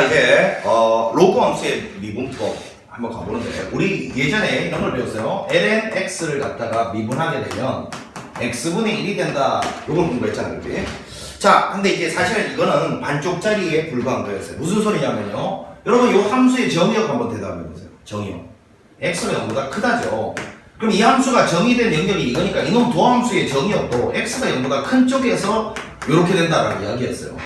자, 이제 로그 함수의 미분법 한번 가보는데, 우리 예전에 이런 걸 배웠어요. ln x를 갖다가 미분하게 되면 x분의 1이 된다. 요걸 공부했잖아요, 그지? 자, 근데 이제 사실은 이거는 반쪽짜리에 불과한 거였어요. 무슨 소리냐면요, 여러분 요 함수의 정의역 한번 대답해보세요. 정의역. x가 0보다 크다죠. 그럼 이 함수가 정의된 영역이 이거니까 이놈 도함수의 정의역도 x가 0보다 큰 쪽에서 이렇게 된다라는 이야기였어요.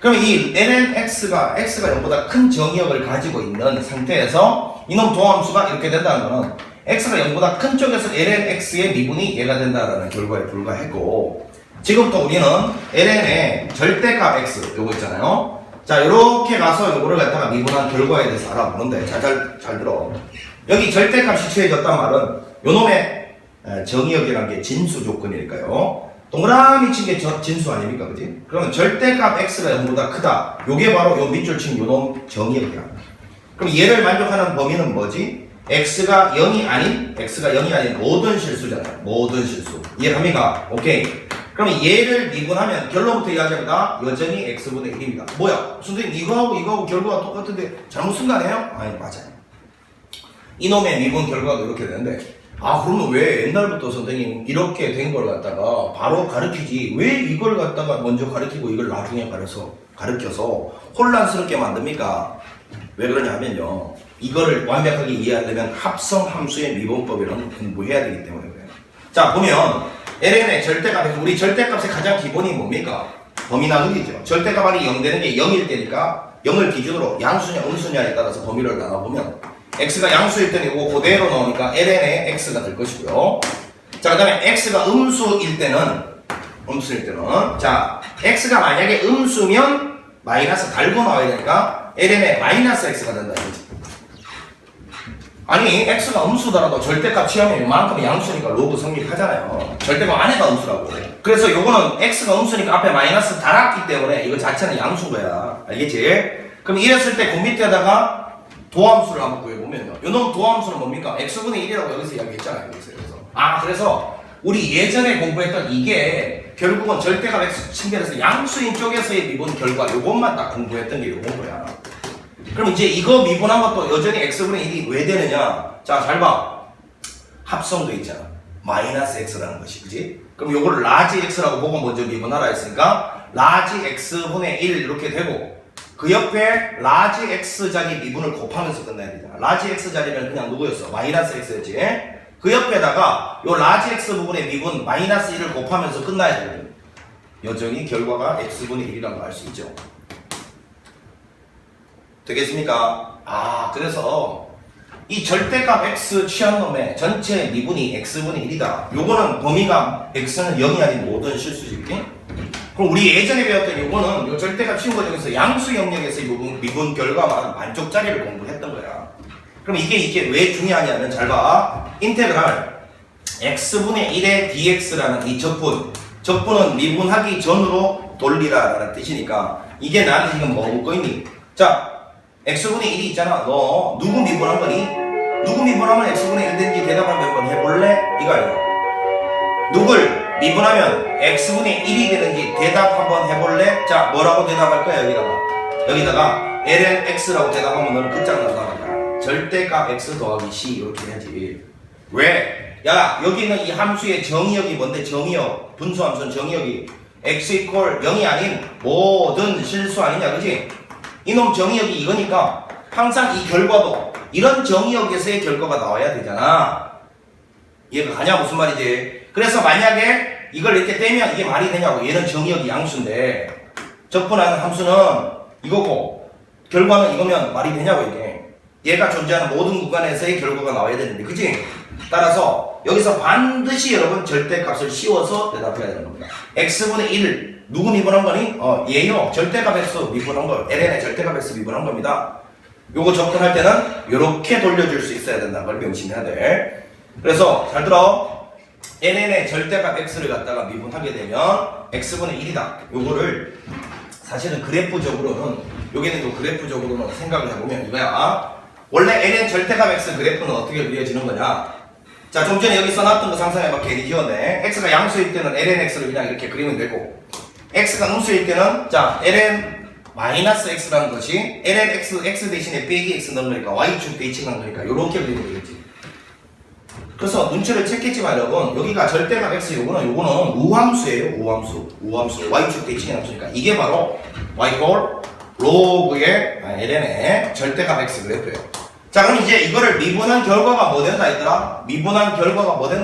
그럼 이 ln x가 0보다 큰 정의역을 가지고 있는 상태에서 이놈 도함수가 이렇게 된다는 것은 x가 0보다 큰 쪽에서 ln x의 미분이 얘가 된다라는 결과에 불과했고, 지금부터 우리는 ln의 절대값 x 요거 있잖아요. 자, 요렇게 가서 요거를 갖다가 미분한 결과에 대해서 알아보는데, 잘 들어. 여기 절대값이 취해졌단 말은 요놈의 정의역이라는 게 진수 조건일까요? 동그라미 친 게 진수 아닙니까, 그지? 그러면 절대값 x가 0보다 크다. 요게 바로 요 밑줄 친 요놈 정의역이야. 그럼 얘를 만족하는 범위는 뭐지? x가 0이 아닌 모든 실수잖아요. 모든 실수. 이해합니까? 오케이. 그러면 얘를 미분하면 결론부터 이야기합니다. 여전히 x분의 1입니다. 뭐야? 선생님 이거하고 결과가 똑같은데 잘못 쓴 거 아니에요? 아니, 맞아요. 이놈의 미분 결과가 이렇게 되는데, 그러면 왜 옛날부터 선생님 이렇게 된 걸 갖다가 바로 가르치지, 왜 이걸 갖다가 먼저 가르치고 이걸 나중에 가르쳐서 혼란스럽게 만듭니까? 왜 그러냐 하면요, 이거를 완벽하게 이해하려면 합성함수의 미분법이라는 공부해야 되기 때문에 그래요. 자, 보면 ln의 절대값에서 우리 절대값의 가장 기본이 뭡니까? 범위 나누기죠. 절대값이 0 되는 게 0일 때니까 0을 기준으로 양수냐 음수냐에 따라서 범위를 나눠보면 x가 양수일 때는 이거 그대로 나오니까 ln의 x가 될 것이고요. 자, 그 다음에 x가 음수일 때는 자, x가 만약에 음수면 마이너스 달고 나와야 되니까 ln의 마이너스 x가 된다 이거지. 아니, x가 음수더라도 절대값 취하면 이만큼 양수니까 로그 성립하잖아요. 절대값 안에가 음수라고. 그래서 요거는 x가 음수니까 앞에 마이너스 달았기 때문에 이거 자체는 양수인 거야. 알겠지? 그럼 이랬을 때 그 밑에다가 도함수를 한번 구해보면요, 요놈 도함수는 뭡니까? x분의 1이라고 여기서 이야기했잖아요. 그래서 우리 예전에 공부했던 이게 결국은 절대값 x 측면에서 양수인 쪽에서의 미분 결과, 요것만 딱 공부했던 게 요건 거야. 그럼 이제 이거 미분한 것도 여전히 x분의 1이 왜 되느냐? 자, 잘 봐. 합성도 있잖아. 마이너스 x라는 것이, 그지? 그럼 요거를 라지 x라고 보고 먼저 미분하라 했으니까 라지 x분의 1 이렇게 되고, 그 옆에 라지 x 자리 미분을 곱하면서 끝나야 되잖아. 라지 x 자리는 그냥 누구였어? 마이너스 x였지. 그 옆에다가 요 라지 x 부분의 미분 마이너스 1을 곱하면서 끝나야 되거든. 여전히 결과가 x분의 1이라고 할 수 있죠. 되겠습니까? 그래서 이 절대값 x 취한 놈의 전체 미분이 x분의 1이다. 요거는 범위가 x는 0이 아닌 모든 실수지. 그럼 우리 예전에 배웠던 요거는 요 절대값 취한 과정에서 양수 영역에서 미분 결과만 반쪽짜리를 공부했던 거야. 그럼 이게 왜 중요하냐면, 잘 봐. 인테그랄 x분의 1의 dx라는 이 적분은 미분하기 전으로 돌리라 라는 뜻이니까, 이게 나한테 지금 뭐 묻고 있니? 자, x분의 1이 있잖아. 너 누구 미분한 거니? 누구 미분하면 x분의 1 된지 대답 한번 해볼래? 이거 아니야. 누굴 미분하면 x분의 1이 되는지 대답 한번 해볼래? 자, 뭐라고 대답할 거야? 여기다가 ln x라고 대답하면 너는 끝장난단 말이야. 절대값 x 더하기 c 이렇게 해야지. 왜? 야, 여기는 이 함수의 정의역이 뭔데? 정의역, 분수함수는 정의역이 x equal 0이 아닌 모든 실수 아니냐, 그지? 이놈 정의역이 이거니까 항상 이 결과도 이런 정의역에서의 결과가 나와야 되잖아. 이해가 가냐? 무슨 말이지? 그래서 만약에 이걸 이렇게 떼면 이게 말이 되냐고. 얘는 정의역이 양수인데 적분하는 함수는 이거고 결과는 이거면 말이 되냐고. 이게 얘가 존재하는 모든 구간에서의 결과가 나와야 되는데, 그치? 따라서 여기서 반드시 여러분 절대값을 씌워서 대답해야 되는 겁니다. x분의 1 누구 미분한 거니? 얘요. 절대값 x 미분한 거. ln의 절대값 x 미분한 겁니다. 요거 접근할 때는 요렇게 돌려줄 수 있어야 된다는 걸 명심해야 돼. 그래서 잘 들어. ln의 절대값 x를 갖다가 미분하게 되면 x분의 1이다. 요거를 사실은 그래프적으로는, 여기는 그래프적으로는 생각을 해보면 이거야. 원래 ln 절대값 x 그래프는 어떻게 그려지는 거냐? 자, 좀 전에 여기 써놨던 거 상상해봐. 괜히 지웠네. x가 양수일 때는 ln x를 그냥 이렇게 그리면 되고, x가 음수일 때는 자 ln 마이너스 x라는 것이 ln x 대신에 빼기 x 넣은 거니까 y축 대칭한 거니까 요렇게 그리면 되겠지. 그래서 눈치를 챘겠지만 여러분 여기가 절대값 x 요거는 우함수예요. 우함수 y축 대칭이 없으니까 이게 바로 y 로그의 ln의 절대값 x 그래프예요. 자 그럼 이제 이거를 미분한 결과가 뭐 된다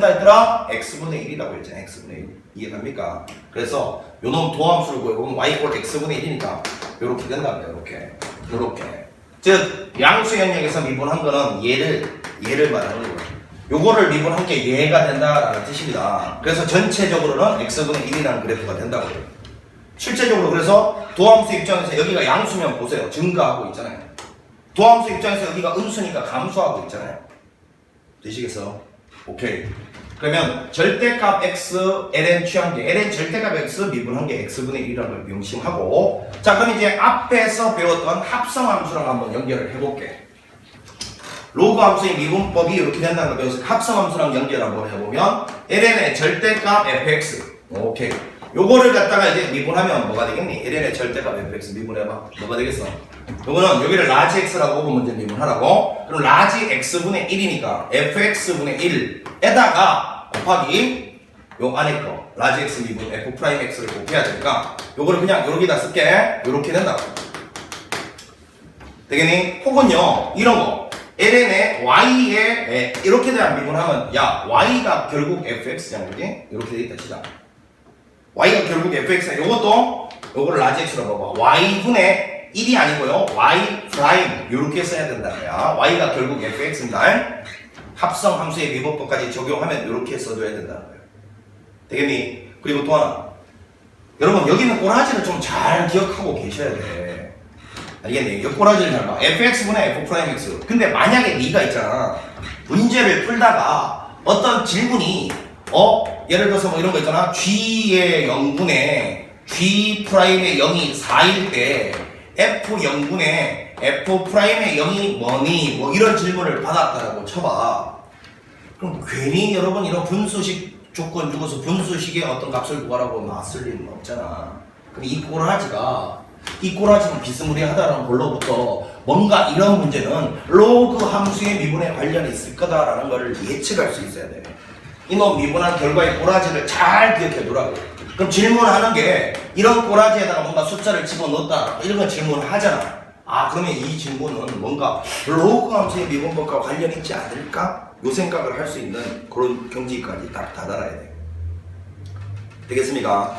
했더라? x분의 1이라고 했잖아. x분의 1 이해갑니까? 그래서 요놈 도함수를 구해보면 y x분의 1이니까 요렇게 된다는 거예요. 요렇게 즉 양수 영역에서 미분한 거는 얘를 말하는 거예요. 요거를 미분한 게 얘가 된다라는 뜻입니다. 그래서 전체적으로는 x분의 1이라는 그래프가 된다고 해요. 실제적으로 그래서 도함수 입장에서 여기가 양수면 보세요. 증가하고 있잖아요. 도함수 입장에서 여기가 음수니까 감소하고 있잖아요. 되시겠어? 오케이. 그러면 절대값 x ln 취한 게 ln 절대값 x 미분한 게 x분의 1이라는 걸 명심하고 자 그럼 이제 앞에서 배웠던 합성함수랑 한번 연결을 해볼게. 로그 함수의 미분법이 이렇게 된다는 걸 배워서 합성함수랑 연결 한번 해보면 ln의 절대값 fx 오케이. 요거를 갖다가 이제 미분하면 뭐가 되겠니? ln의 절대값 fx 미분해봐. 뭐가 되겠어? 요거는 여기를 라지 x라고 보고 먼저 미분하라고. 그럼 라지 x분의 1이니까 fx분의 1에다가 곱하기 요 안에 거 라지 x 미분 f 프라임 x를 곱해야 되니까 요거를 그냥 여기다 쓸게. 요렇게 된다고. 되겠니? 혹은요 이런 거 ln의 y에 이렇게 대한 미분하면 야 y가 결국 fx잖아. 그지? 이렇게 돼 있다 치자. y가 결국 fx야. 요거를 라지 x라고 봐봐. y분의 1이 아니고요. y 프라임 요렇게 써야 된다는 거야. y가 결국 fx입니다. 합성 함수의 미분법까지 적용하면 요렇게 써줘야 된다는 거예요. 되겠니? 그리고 또 하나. 여러분 여기 있는 꼬라지를 좀 잘 기억하고 계셔야 돼. 알겠니? 이 꼬라지를 잘 봐. fx분의 f 프라임 x. 근데 만약에 네가 있잖아. 문제를 풀다가 어떤 질문이 예를 들어서 뭐 이런 거 있잖아. g의 0분의 g 프라임의 0이 4일 때 f 0분의 f 프라임의 0이 뭐니? 뭐 이런 질문을 받았다라고 쳐봐. 그럼 괜히 여러분 이런 분수식 조건 주고서 분수식의 어떤 값을 구하라고 나쓸 일은 없잖아. 그럼 이 꼬라지는 비스무리하다라는 걸로부터 뭔가 이런 문제는 로그 함수의 미분에 관련이 있을 거다라는 걸 예측할 수 있어야 돼. 이놈 미분한 결과의 꼬라지를 잘 기억해 두라고. 그럼 질문하는 게 이런 꼬라지에다가 뭔가 숫자를 집어넣었다 이런 건 질문하잖아. 그러면 이 질문은 뭔가 로그 함수의 미분법과 관련이 있지 않을까? 요 생각을 할 수 있는 그런 경지까지 딱 다다라야 돼. 되겠습니까?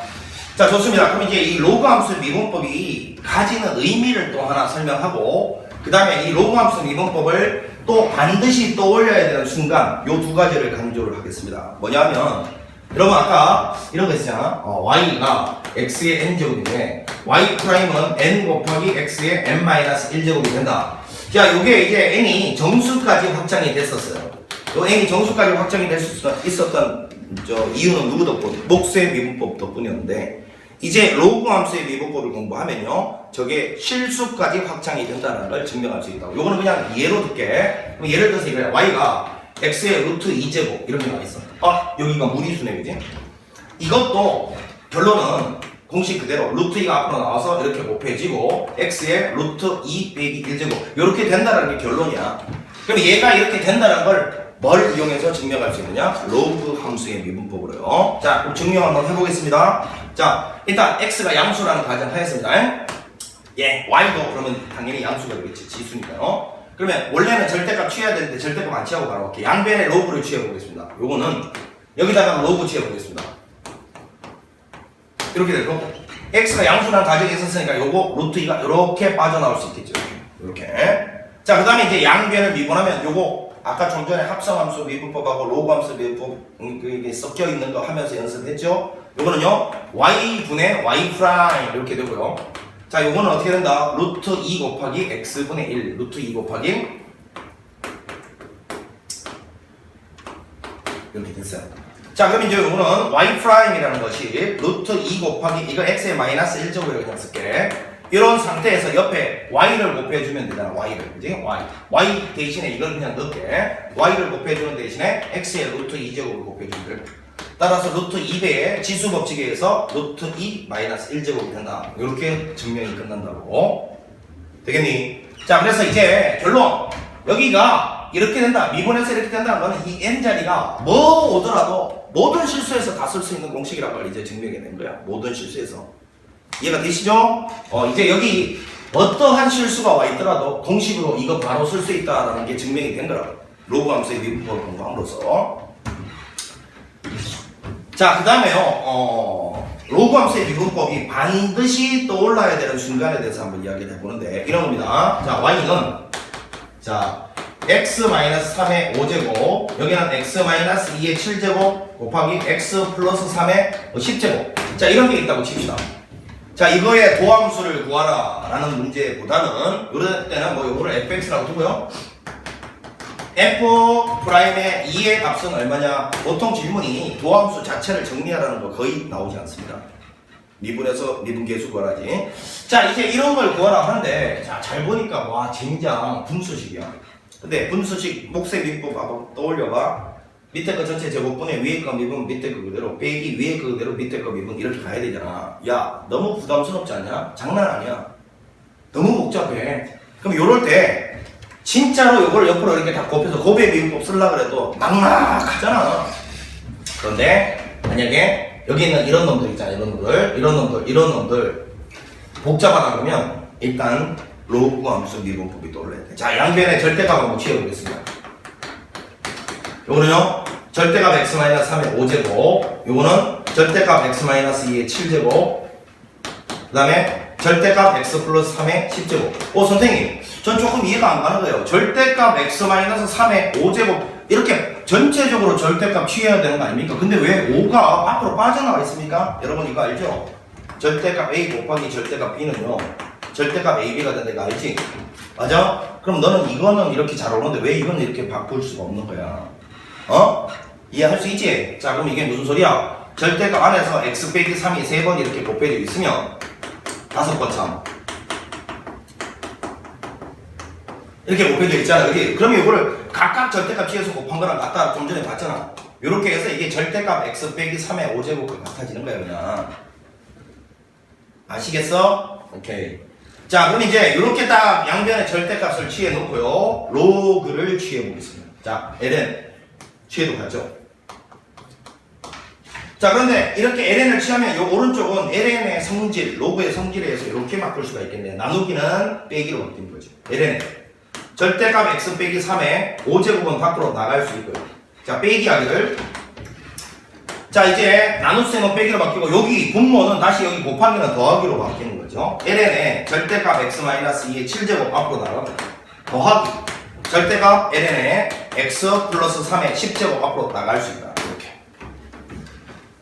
자 좋습니다. 그럼 이제 이 로그 함수 미분법이 가지는 의미를 또 하나 설명하고 그 다음에 이 로그 함수 미분법을 또 반드시 떠올려야 되는 순간 요 두 가지를 강조를 하겠습니다. 뭐냐면 여러분 아까 이런 거 있잖아. y가 x의 n제곱인데 y 프라임은 n 곱하기 x의 n-1제곱이 된다. 자 요게 이제 n이 정수까지 확장이 됐었어요. 요 n이 정수까지 확장이 될 수 있었던 이유는 누구 덕분? 목수의 미분법 덕분이었는데 이제 로그 함수의 미분법을 공부하면요 저게 실수까지 확장이 된다는 걸 증명할 수 있다고. 요거는 그냥 예로 들게. 예를 들어서 이거야. y가 x의 루트 2제곱 이렇게 나와 있어. 여기가 무리수네 그지? 이것도 결론은 공식 그대로 루트 2가 앞으로 나와서 이렇게 곱해지고 x의 루트 2 빼기 1제곱 이렇게 된다는 게 결론이야. 그럼 얘가 이렇게 된다는 걸 뭘 이용해서 증명할 수 있느냐? 로그 함수의 미분법으로요. 자, 그럼 증명 한번 해보겠습니다. 자, 일단 x가 양수라는 가정하였습니다. y도 그러면 당연히 양수가 되겠지. 지수니까요. 그러면 원래는 절대값 취해야 되는데 절대값 안 취하고 바로 갈게요. 양변의 로그를 취해보겠습니다. 요거는 여기다가 로그 취해보겠습니다. 이렇게 되고 x가 양수라는 가정이 있었으니까 요거 루트 2가 이렇게 빠져나올 수 있겠죠. 이렇게. 자, 그 다음에 이제 양변을 미분하면 요거 아까 좀 전에 합성함수 미분법하고 로그함수 미분법 이게 섞여 있는 거 하면서 연습했죠. 요거는요 y분의 y 프라임 이렇게 되고요. 자, 요거는 어떻게 된다? 루트 2 곱하기 x분의 1 루트 2 곱하기 이렇게 됐어요. 자, 그럼 이제 요거는 y 프라임이라는 것이 루트 2 곱하기 이거 x의 마이너스 1제곱이라고 그냥 쓸게. 이런 상태에서 옆에 y를 곱해주면 되잖아. y를 그지? y 대신에 이걸 그냥 넣을게. y를 곱해주는 대신에 x의 루트 2제곱을 곱해주면 돼. 따라서 루트 2배의 지수 법칙에 의해서 루트 2 마이너스 1제곱이 된다. 이렇게 증명이 끝난다고. 되겠니? 자, 그래서 이제 결론. 여기가 이렇게 된다. 미분해서 이렇게 된다는 거는 이 n자리가 뭐 오더라도 모든 실수에서 다 쓸 수 있는 공식이라는 걸 이제 증명해 낸 거야. 모든 실수에서. 이해가 되시죠? 이제 여기 어떠한 실수가 와 있더라도 공식으로 이거 바로 쓸 수 있다라는 게 증명이 된 거라고. 로그 함수의 미분법을 공부함으로써. 자, 그 다음에요, 로그 함수의 미분법이 반드시 떠올라야 되는 순간에 대해서 한번 이야기를 해보는데, 이런 겁니다. 자, y는, 자, x-3의 5제곱, 여기는 x-2의 7제곱, 곱하기 x 플러스 3의 10제곱. 자, 이런 게 있다고 칩시다. 자, 이거의 도함수를 구하라 라는 문제보다는, 이럴 때는 뭐, 요거를 fx라고 두고요. f'의 2의 값은 얼마냐? 보통 질문이 도함수 자체를 정리하라는 거 거의 나오지 않습니다. 미분에서 미분계수 구하라지. 자, 이제 이런 걸 구하라 하는데, 자, 잘 보니까, 와, 젠장, 분수식이야. 근데 분수식 목세 미분법 한번 떠올려봐. 밑에 거 전체 제곱분의 위에 거 미분, 밑에 거 그대로, 빼기 위에 거 그대로, 밑에 거 미분, 이렇게 가야 되잖아. 야, 너무 부담스럽지 않냐? 장난 아니야. 너무 복잡해. 그럼 요럴 때, 진짜로 이걸 옆으로 이렇게 다 곱해서 곱의 미분법 쓰려고 해도 막막하잖아. 그런데 만약에 여기 있는 이런 놈들 있잖아. 이런 놈들 복잡하다 그러면 일단 로그 함수 미분법이 떠올라야 돼. 자, 양변의 절대값 한번 취해보겠습니다. 요거는요, 절대값 x-3의 5제곱, 요거는 절대값 x-2의 7제곱, 그 다음에 절대값 x 플러스 3의 10제곱. 선생님, 전 조금 이해가 안 가는 거예요. 절대값 x-3의 5제곱, 이렇게 전체적으로 절대값 취해야 되는 거 아닙니까? 근데 왜 5가 밖으로 빠져나와 있습니까? 여러분 이거 알죠? 절대값 a 곱하기 절대값 b는요, 절대값 ab가 된다, 이거 알지? 맞아? 그럼 너는 이거는 이렇게 잘 오는데 왜 이거는 이렇게 바꿀 수가 없는 거야? 이해할 수 있지? 자, 그럼 이게 무슨 소리야? 절대값 안에서 x 빼기 3이 3번 이렇게 곱해져 있으면 5번 참 이렇게 곱해져 있잖아, 여기. 그러면 이거를 각각 절대값 취해서 곱한 거랑 같다, 좀 전에 봤잖아. 이렇게 해서 이게 절대값 x 빼기 3의 5제곱과 같아지는 거야, 그냥. 아시겠어? 오케이. 자, 그럼 이제 이렇게 딱 양변의 절대값을 취해 놓고요, 로그를 취해 보겠습니다. 자, ln 취해도 가죠. 자, 그런데 이렇게 ln을 취하면 이 오른쪽은 ln의 성질, 로그의 성질에 의해서 이렇게 바꿀 수가 있겠네. 나누기는 빼기로 바뀌는 거죠. ln 절대값 x 빼기 3의 5제곱은 밖으로 나갈 수 있고요. 자, 빼기하기를. 자, 이제 나눗셈은 빼기로 바뀌고, 여기 분모는 다시 여기 곱하기는 더하기로 바뀌는 거죠. ln의 절대값 x-2의 7제곱 앞으로 나가고, 더하기 절대값 ln의 x 플러스 3의 10제곱 앞으로 나갈 수 있다. 이렇게.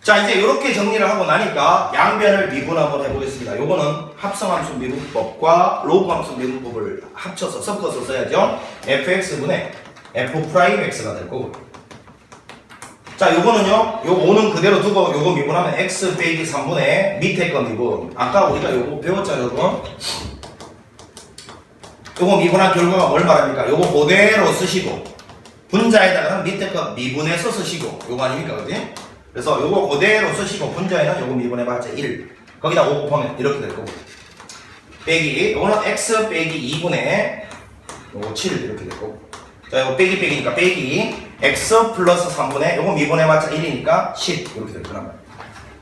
자, 이제 이렇게 정리를 하고 나니까 양변을 미분 한번 해보겠습니다. 요거는 합성함수 미분법과 로그함수 미분법을 합쳐서 섞어서 써야죠. fx분의 f'x가 될 거고. 자, 요거는요, 요 5는 그대로 두고 요거 미분하면 x 빼기 3분의 밑에 거 미분. 아까 우리가 요거 배웠잖아요, 요거. 요거 미분한 결과가 뭘 말합니까? 요거 그대로 쓰시고, 분자에다가는 밑에 거 미분해서 쓰시고, 요거 아닙니까, 그지? 그래서 요거 그대로 쓰시고, 분자에는 요거 미분해봤자 1. 거기다 5 곱하면 이렇게 될 거고. 빼기, 요거는 x 빼기 2분의 요거 7 이렇게 될 거고. 자, 요거 빼기니까 빼기 x 플러스 3분의 요거 미분해봤자 1이니까 10 이렇게 될 거란 말이야.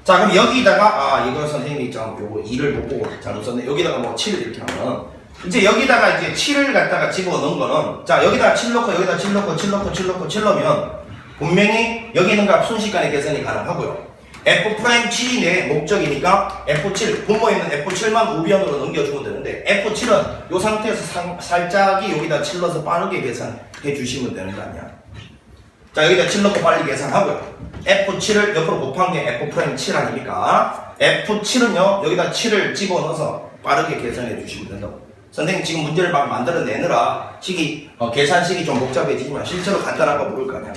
자, 그럼 여기다가 이거 선생님이 좀 요거 2를 못 보고 잘못 썼네. 여기다가 뭐 7 이렇게 하면 이제 여기다가 이제 7을 갖다가 집어넣은 거는, 자, 여기다 7 넣고 여기다 7 넣고 7 넣고 7 넣고 7 넣으면 분명히 여기 있는 값 순식간에 계산이 가능하고요. F'7이 내 목적이니까 F7, 분모에 있는 F7만 우변으로 넘겨주면 되는데, F7은 이 상태에서 살짝이 여기다 7 넣어서 빠르게 계산해 주시면 되는 거 아니야. 자, 여기다 7 넣고 빨리 계산하고요. F7을 옆으로 곱한 게 F'7 아닙니까? F7은요, 여기다 7을 집어넣어서 빠르게 계산해 주시면 된다고. 선생님 지금 문제를 막 만들어내느라 계산식이 좀 복잡해지지만 실제로 간단한 거 모를 거 아니야.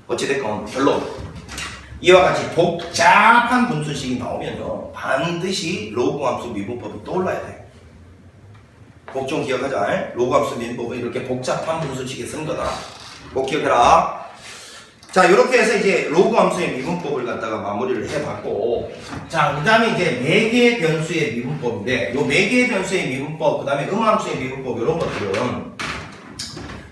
어찌됐건 결론, 이와 같이 복잡한 분수식이 나오면요, 반드시 로그함수 미분법이 떠올라야 돼. 꼭 좀 기억하자. 로그함수 미분법은 이렇게 복잡한 분수식에 쓰는 거다. 꼭 기억해라. 자, 이렇게 해서 이제 로그 함수의 미분법을 갖다가 마무리를 해봤고, 자, 그 다음에 이제 매개 변수의 미분법인데, 요 매개 변수의 미분법, 그 다음에 음함수의 미분법,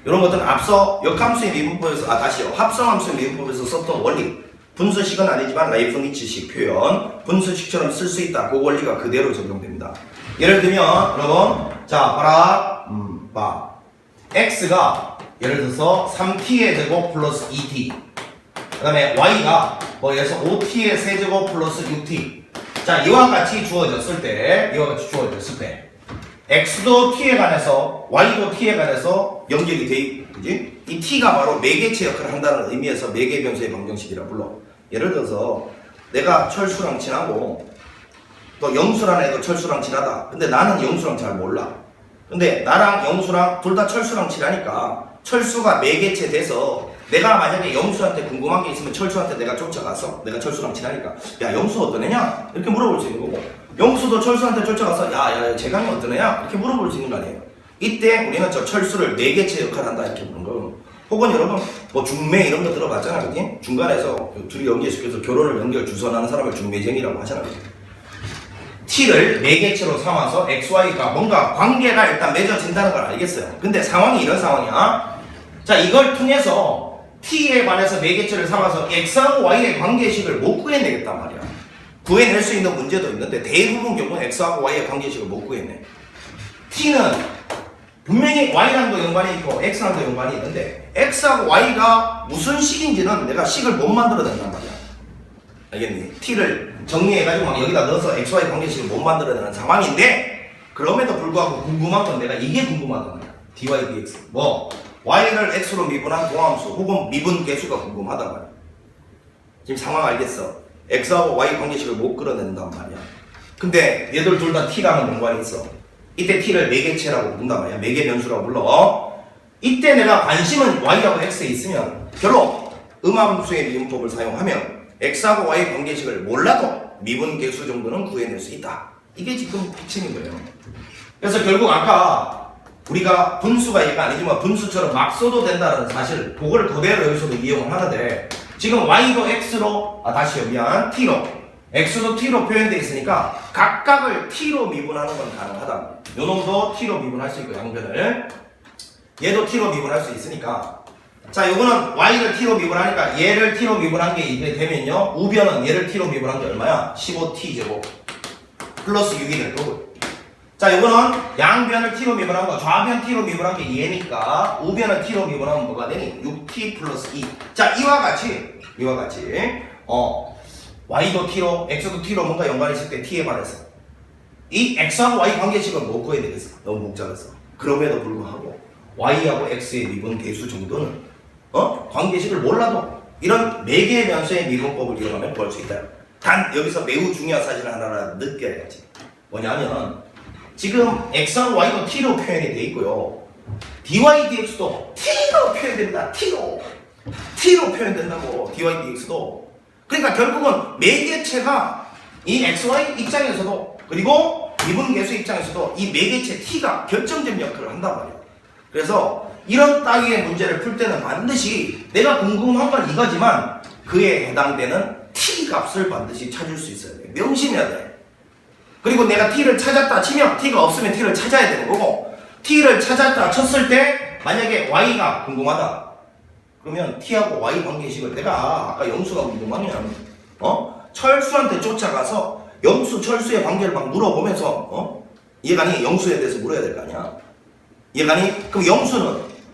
이런 것들은 앞서 역함수의 미분법에서, 다시요. 합성함수의 미분법에서 썼던 원리. 분수식은 아니지만 라이프니츠식 표현, 분수식처럼 쓸 수 있다. 그 원리가 그대로 적용됩니다. 예를 들면, 여러분, 자, 봐라, x가 예를 들어서 3t의 제곱 플러스 2t. 그 다음에 y가 뭐 예를 들어서 5t의 세제곱 플러스 6t. 자, 이와 같이 주어졌을 때 x도 t에 관해서 y도 t에 관해서 연결이 돼, 그지? 이 t가 바로 매개체 역할을 한다는 의미에서 매개 변수의 방정식이라 불러. 예를 들어서 내가 철수랑 친하고 또 영수라는 애도 철수랑 친하다. 근데 나는 영수랑 잘 몰라. 근데 나랑 영수랑 둘 다 철수랑 친하니까 철수가 매개체 돼서 내가 만약에 영수한테 궁금한 게 있으면 철수한테 내가 쫓아가서, 내가 철수랑 친하니까 야, 영수 어떤 애냐? 이렇게 물어볼 수 있는 거고, 영수도 철수한테 쫓아가서 야, 재강이 어떤 애야? 이렇게 물어볼 수 있는 거 아니에요. 이때 우리는 저 철수를 매개체 역할을 한다 이렇게 보는 거. 혹은 여러분 뭐 중매 이런 거 들어봤잖아, 그지? 중간에서 둘이 연계시켜서 결혼을 연결 주선하는 사람을 중매쟁이라고 하잖아, 그지? t를 매개체로 삼아서 xy가 뭔가 관계가 일단 맺어진다는 걸 알겠어요. 근데 상황이 이런 상황이야. 자, 이걸 통해서 t에 관해서 매개체를 삼아서 x하고 y의 관계식을 못 구해내겠단 말이야. 구해낼 수 있는 문제도 있는데 대부분 경우는 x하고 y의 관계식을 못 구해내. t는 분명히 y랑도 연관이 있고 x랑도 연관이 있는데 x하고 y가 무슨 식인지는 내가 식을 못 만들어낸단 말이야. 알겠니? t를 정리해가지고 막 여기다 넣어서 xy 관계식을 못 만들어내는 상황인데, 그럼에도 불구하고 궁금한 건 내가 이게 궁금하단 말이야. dy dx 뭐 y를 x로 미분한 도함수 혹은 미분 계수가 궁금하단 말이야. 지금 상황 알겠어? x하고 y 관계식을 못 끌어낸단 말이야. 근데 얘들 둘 다 t랑은 연관이 있어. 이때 t를 매개체라고 부른단 말이야. 매개 변수라고 불러. 이때 내가 관심은 y하고 x에 있으면 결론 음함수의 미분법을 사용하면 x하고 y 관계식을 몰라도 미분 계수 정도는 구해낼 수 있다. 이게 지금 핵심인 거예요. 그래서 결국 아까 우리가 분수가 얘가 아니지만 분수처럼 막 써도 된다는 사실, 그걸 그대로 여기서도 이용을 하는데, 지금 y도 x로, t로, x도 t로 표현되어 있으니까 각각을 t로 미분하는 건 가능하다. 요놈도 t로 미분할 수 있고 양변을, 얘도 t로 미분할 수 있으니까. 자, 요거는 y를 t로 미분하니까 얘를 t로 미분한 게 이게 되면요, 우변은 얘를 t로 미분한 게 얼마야? 15t 제곱 플러스 6이 될 거고. 자, 요거는 양변을 t로 미분한 거, 좌변 t로 미분한 게 얘니까 우변을 t로 미분하면 뭐가 되니? 6t 플러스 2. 자, 이와 같이 y도 t로, x도 t로 뭔가 연관이 있을 때 t에 관해서 이 x하고 y 관계식을 못 구해야 되겠어. 너무 복잡해서. 그럼에도 불구하고 y하고 x의 미분 계수 정도는 관계식을 몰라도 이런 매개 변수의 미분법을 이용하면 구할 수 있다. 단 여기서 매우 중요한 사실을 하나 느껴야지. 뭐냐면 지금 x하고 y도 t로 표현이 돼 있고요. dy dx도 t로 표현됩니다. t로 표현된다고. dy dx도. 그러니까 결국은 매개체가 이 xy 입장에서도, 그리고 미분 계수 입장에서도 이 매개체 t가 결정적 역할을 한단 말이에요. 그래서 이런 따위의 문제를 풀 때는 반드시 내가 궁금한 건 이거지만 그에 해당되는 t 값을 반드시 찾을 수 있어야 돼. 명심해야 돼. 그리고 내가 t를 찾았다 치면 t가 없으면 t를 찾아야 되는 거고, t를 찾았다 쳤을 때 만약에 y가 궁금하다 그러면 t하고 y 관계식을 내가 아까 영수가 궁금하면 철수한테 쫓아가서 영수 철수의 관계를 막 물어보면서 얘가니 영수에 대해서 물어야 될 거 아니야. 얘가니 그럼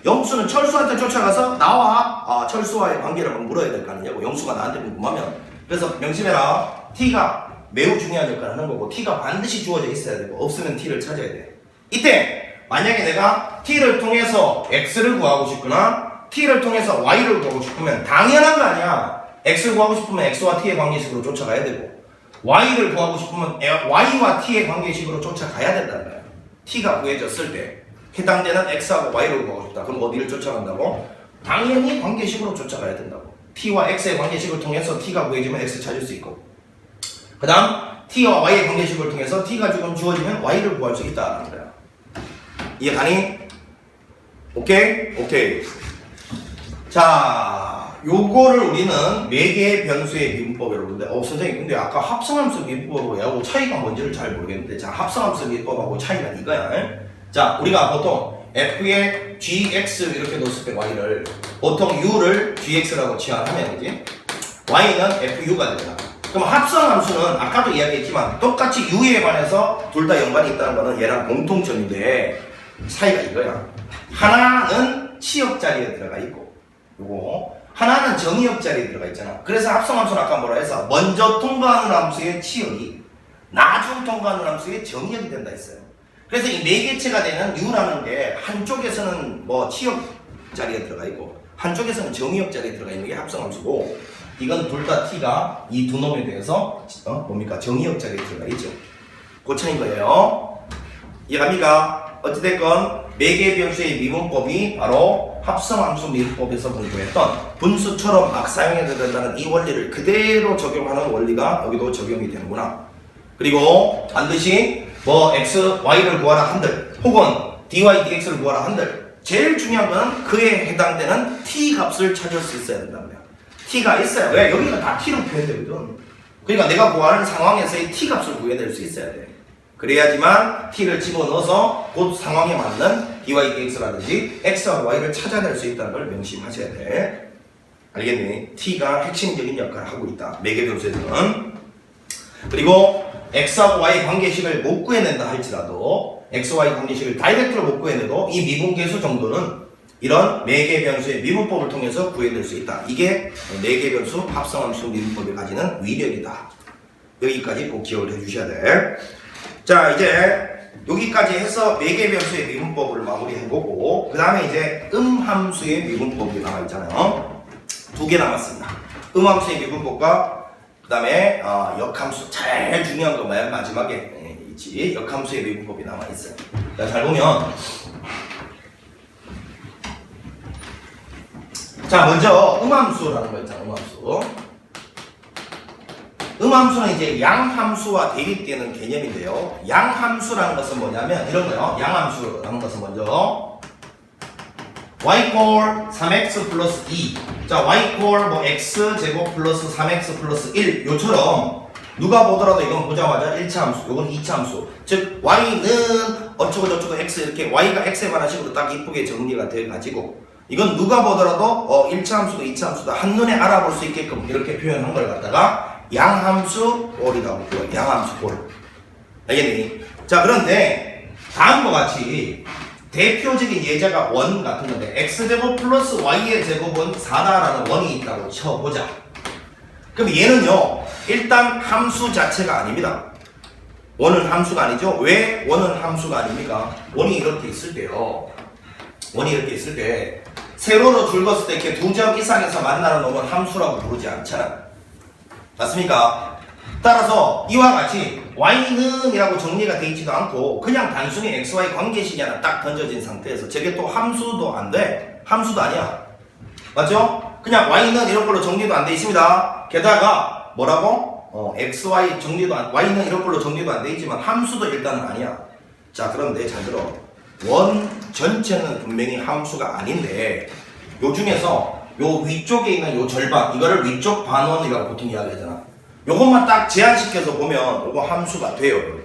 영수는 철수한테 쫓아가서 나와 철수와의 관계를 막 물어야 될 거 아니냐고. 영수가 나한테 궁금하면. 그래서 명심해라. t가 매우 중요한 역할을 하는 거고 t가 반드시 주어져 있어야 되고 없으면 t를 찾아야 돼. 이때 만약에 내가 t를 통해서 x를 구하고 싶거나 t를 통해서 y를 구하고 싶으면 당연한 거 아니야. x를 구하고 싶으면 x와 t의 관계식으로 쫓아가야 되고 y를 구하고 싶으면 y와 t의 관계식으로 쫓아가야 된다는 거야. t가 구해졌을 때 해당되는 x하고 y를 구하고 싶다. 그럼 어디를 쫓아간다고? 당연히 관계식으로 쫓아가야 된다고. t와 x의 관계식을 통해서 t가 구해지면 x 찾을 수 있고, 그 다음 t와 y의 관계식을 통해서 t가 지금 주어지면 y를 구할 수 있다는 거야. 이해 가니? 오케이? 오케이. 자, 요거를 우리는 4개의 변수의 미분법이라고 그러는데, 선생님, 근데 아까 합성함수 미분법하고 차이가 뭔지를 잘 모르겠는데, 자, 합성함수 미분법하고 차이가 이거야. 자, 우리가 보통 f에 gx 이렇게 넣었을 때 y를, 보통 u를 gx라고 취하면, 그지? y는 fu가 되잖아. 그럼 합성함수는 아까도 이야기했지만, 똑같이 u에 관해서 둘 다 연관이 있다는 거는 얘랑 공통점인데, 차이가 이거야. 하나는 치역 자리에 들어가 있고, 요거. 하나는 정의역 자리에 들어가 있잖아. 그래서 합성함수는 아까 뭐라 해서 먼저 통과하는 함수의 치역이 나중 통과하는 함수의 정의역이 된다 했어요. 그래서 이 4개체가 되는 u라는 게 한쪽에서는 뭐 치역 자리에 들어가 있고 한쪽에서는 정의역 자리에 들어가 있는 게 합성함수고, 이건 둘 다 t가 이 두 놈에 대해서 뭡니까? 정의역 자리에 들어가 있죠. 그 차이인 거예요. 이해갑니까? 어찌됐건 4개의 변수의 미분법이 바로 합성함수 미분법에서 공부했던 분수처럼 막 사용해야 된다는 이 원리를 그대로 적용하는 원리가 여기도 적용이 되는구나. 그리고 반드시 뭐 x, y를 구하라 한들 혹은 dy, dx를 구하라 한들 제일 중요한 건 그에 해당되는 t 값을 찾을 수 있어야 된다는 거야. t가 있어요. 왜? 여기가 다 t로 표현되거든. 그러니까 내가 구하는 상황에서의 t 값을 구해낼 수 있어야 돼. 그래야지만 t를 집어넣어서 그 상황에 맞는 dy, dx라든지 x와 y를 찾아낼 수 있다는 걸 명심하셔야 돼. 알겠니? t가 핵심적인 역할을 하고 있다. 4개 변수에서는. 그리고 x하고 y 관계식을 못 구해낸다 할지라도 x, y 관계식을 다이렉트로 못 구해내도 이 미분계수 정도는 이런 4개 변수의 미분법을 통해서 구해낼 수 있다. 이게 4개 변수 합성함수 미분법이 가지는 위력이다. 여기까지 꼭 기억을 해주셔야 돼. 자, 이제 여기까지 해서 4개 변수의 미분법을 마무리해보고 그 다음에 이제 함수의 미분법이 남아있잖아요. 2개 남았습니다. 함수의 미분법과 그 다음에 역함수, 제일 중요한 거 맨 마지막에 있지. 역함수의 미분법이 남아있어요. 자, 잘 보면 자, 먼저 함수라는 거 있잖아. 함수는 이제 양함수와 대립되는 개념인데요. 양함수라는 것은 뭐냐면 이런 거요. 양함수라는 것은 먼저 y 꼴 3x 플러스 2. 자, y 꼴 뭐 x 제곱 플러스 3x 플러스 1 요처럼 누가 보더라도 이건 보자마자 1차 함수, 요건 2차 함수. 즉 y는 어쩌고 저쩌고 x 이렇게 y가 x에 관한 식으로 딱 이쁘게 정리가 돼 가지고 이건 누가 보더라도 1차 함수도 2차 함수도 한눈에 알아볼 수 있게끔 이렇게 표현한 걸 갖다가 양함수 꼴이라고 불러요. 양함수 꼴. 알겠니? 자, 그런데 다음과 같이 대표적인 예제가 원 같은 건데 x제곱 플러스 y의 제곱은 4다라는 원이 있다고 쳐보자. 그럼 얘는요 일단 함수 자체가 아닙니다. 원은 함수가 아니죠. 왜 원은 함수가 아닙니까? 원이 이렇게 있을 때요. 원이 이렇게 있을 때 세로로 굵었을 때 이렇게 두 점 이상에서 만나는 놈은 함수라고 부르지 않잖아. 맞습니까? 따라서 이와 같이 y는 이라고 정리가 되어 있지도 않고 그냥 단순히 xy 관계식이 하나 딱 던져진 상태에서 저게 또 함수도 안 돼. 함수도 아니야. 맞죠? 그냥 y는 이런 걸로 정리도 안 돼 있습니다. 게다가 뭐라고? xy 정리도 안, y는 이런 걸로 정리도 안 돼 있지만 함수도 일단은 아니야. 자, 그런데 잘 들어. 원 전체는 분명히 함수가 아닌데 요 중에서 요 위쪽에 있는 요 절반 이거를 위쪽 반원이라고 보통 이야기하잖아. 요것만 딱 제한시켜서 보면 요거 함수가 돼요, 여러분.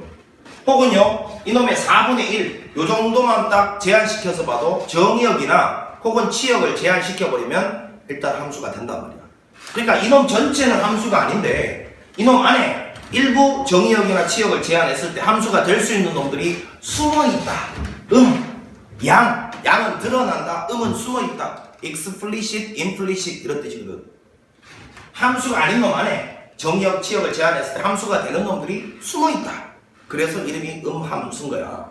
혹은요 이놈의 4분의 1 요 정도만 딱 제한시켜서 봐도 정의역이나 혹은 치역을 제한시켜버리면 일단 함수가 된단 말이야. 그러니까 이놈 전체는 함수가 아닌데 이놈 안에 일부 정의역이나 치역을 제한했을 때 함수가 될 수 있는 놈들이 숨어있다. 양은 드러난다. 은 숨어있다. explicit, implicit 이런 뜻이거든. 함수가 아닌 놈 안에 정의역, 치역을 제한했을 때 함수가 되는 놈들이 숨어있다. 그래서 이름이 함수인 거야.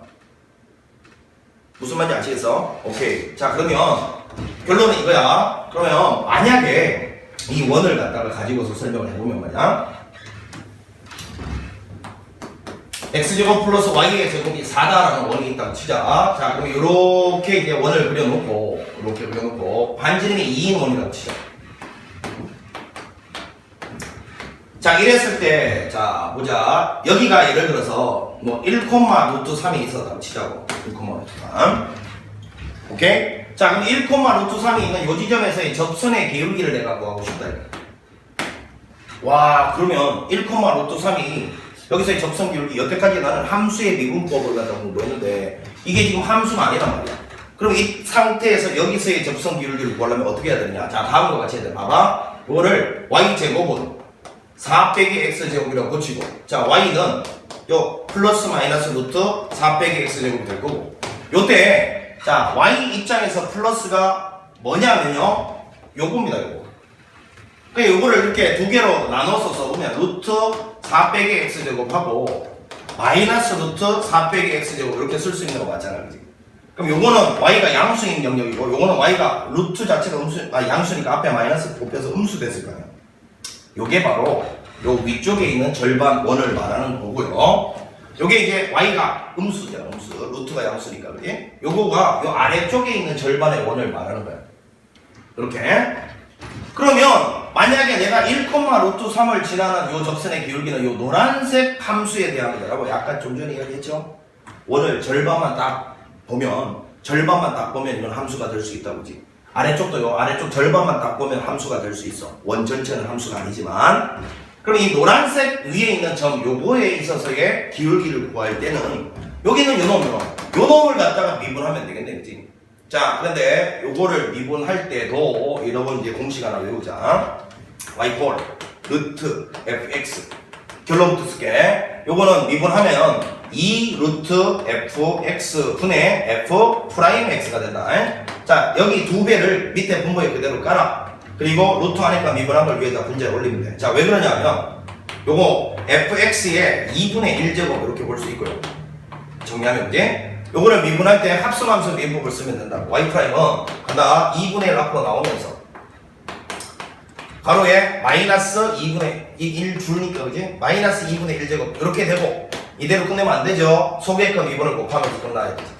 무슨 말인지 아시겠어? 오케이. 자, 그러면 결론은 이거야. 그러면 만약에 이 원을 갖다가 가지고서 설명을 해보면 말이야. x제곱 플러스 y의 제곱이 4다라는 원이 있다고 치자. 자, 그럼 이렇게 이제 원을 그려놓고, 이렇게 그려놓고, 반지름이 2인 원이라고 치자. 자, 이랬을 때, 자, 보자. 여기가 예를 들어서, 뭐, 1,√3이 있었다고 치자고. 1,√3. 오케이? 자, 그럼 1, 루트 3이 있는 요 지점에서의 접선의 기울기를 내가 구하고 싶다. 와, 그러면 1, 루트 3이 여기서의 접선 기울기, 여태까지 나는 함수의 미분법을 갖다 공부했는데 이게 지금 함수가 아니란 말이야. 그럼 이 상태에서 여기서의 접선 기울기를 구하려면 어떻게 해야 되느냐? 자, 다음과 같이 해야 돼. 봐봐. 이거를 y제곱은 4 빼기 x제곱이라고 고치고, 자, y는 요 플러스 마이너스 루트 4 빼기 x제곱이 될 거고, 요때 자, y 입장에서 플러스가 뭐냐면요, 요겁니다. 요거. 그러니까 요거를 이렇게 두 개로 나눠서 써보면 루트 4 빼기 x제곱하고 마이너스 루트 4 빼기 x제곱 이렇게 쓸 수 있는 거 맞잖아요. 그치? 그럼 요거는 y가 양수인 영역이고, 요거는 y가 루트 자체가 양수니까 앞에 마이너스 곱해서 음수 됐을 거예요. 요게 바로 요 위쪽에 있는 절반 원을 말하는 거고요. 요게 이제 y가 음수죠. 음수. 루트가 양수니까. 그지? 요거가 요 아래쪽에 있는 절반의 원을 말하는 거예요. 이렇게. 그러면 만약에 내가 1, 루트 3을 지나는 요 접선의 기울기는 요 노란색 함수에 대한 거라고 약간 좀 전에 이야기했죠? 원을 절반만 딱 보면 이건 함수가 될 수 있다고. 그지? 아래쪽도요. 아래쪽 절반만 딱 보면 함수가 될 수 있어. 원 전체는 함수가 아니지만. 그럼 이 노란색 위에 있는 점 요거에 있어서의 기울기를 구할 때는 여기는 요 놈을 갖다가 미분하면 되겠네. 그치? 자, 그런데 요거를 미분할 때도 여러분 이제 공식 하나 외우자. y4 루트 fx 결론부터 쓸게. 요거는 미분하면 2 루트 fx 분의 f 프라임 x가 된다. 자, 여기 두 배를 밑에 분모에 그대로 깔아. 그리고 루트 안에가 미분한 걸 위에다 분자에 올리면 돼. 자, 왜 그러냐면 요거 fx의 2분의 1제곱 이렇게 볼 수 있고요. 정리하면 이제 요거를 미분할 때 합성함수 미분법을 쓰면 된다. y 프라임은 간다 2분의 1 앞으로 나오면서 가로에 마이너스 2분의 1 줄니까, 그지? 마이너스 2분의 1제곱 이렇게 되고, 이대로 끝내면 안 되죠. 속의 거 미분을 곱하면서 끝나야 되지.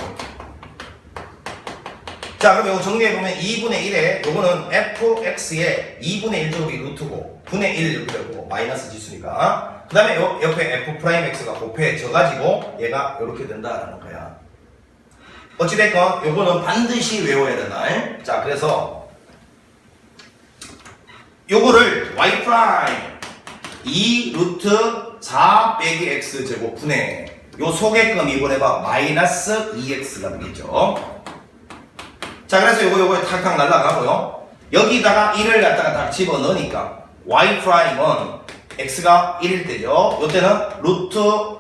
자, 그럼 이거 정리해보면 2분의 1에 요거는 fx의 2분의 1제곱이 루트고 분의 1 이렇게 되고 마이너스 지수니까, 그 다음에 요 옆에 f 프라임 x가 곱해져가지고 얘가 이렇게 된다라는 거야. 어찌됐건 요거는 반드시 외워야 된다. 자, 그래서 요거를 y 프라임 2 루트 4 빼기 x 제곱 분의 요 속의 거 미분해봐 마이너스 2x가 되겠죠. 자, 그래서 요거 탁탁 날라가고요. 여기다가 1을 갖다가 딱 집어 넣으니까 y 프라임은 x가 1일 때죠. 요때는 루트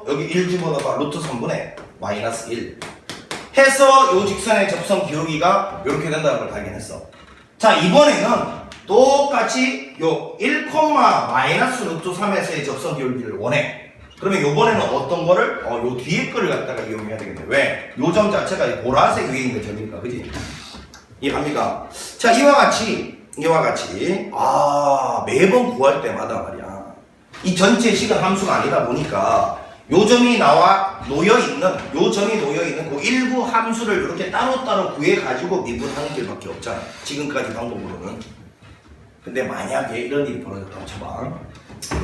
여기 1 집어 넣어봐 루트 3분의 마이너스 1 해서 요 직선의 접선 기울기가 이렇게 된다는 걸 발견했어. 자, 이번에는 똑같이 요 1, 마이너스 루트 3에서의 접선 기울기를 원해. 그러면 요번에는 어떤 거를? 요 뒤에 거를 갖다가 이용해야 되겠네. 왜? 요 점 자체가 보라색 위에 있는 점이니까, 그지? 이해갑니까? 자, 이와 같이, 매번 구할 때마다 말이야. 이 전체 식은 함수가 아니다 보니까 요 점이 놓여있는 그 일부 함수를 이렇게 따로따로 구해가지고 미분하는 길밖에 없잖아. 지금까지 방법으로는. 근데 만약에 이런 일이 벌어졌다고 쳐봐.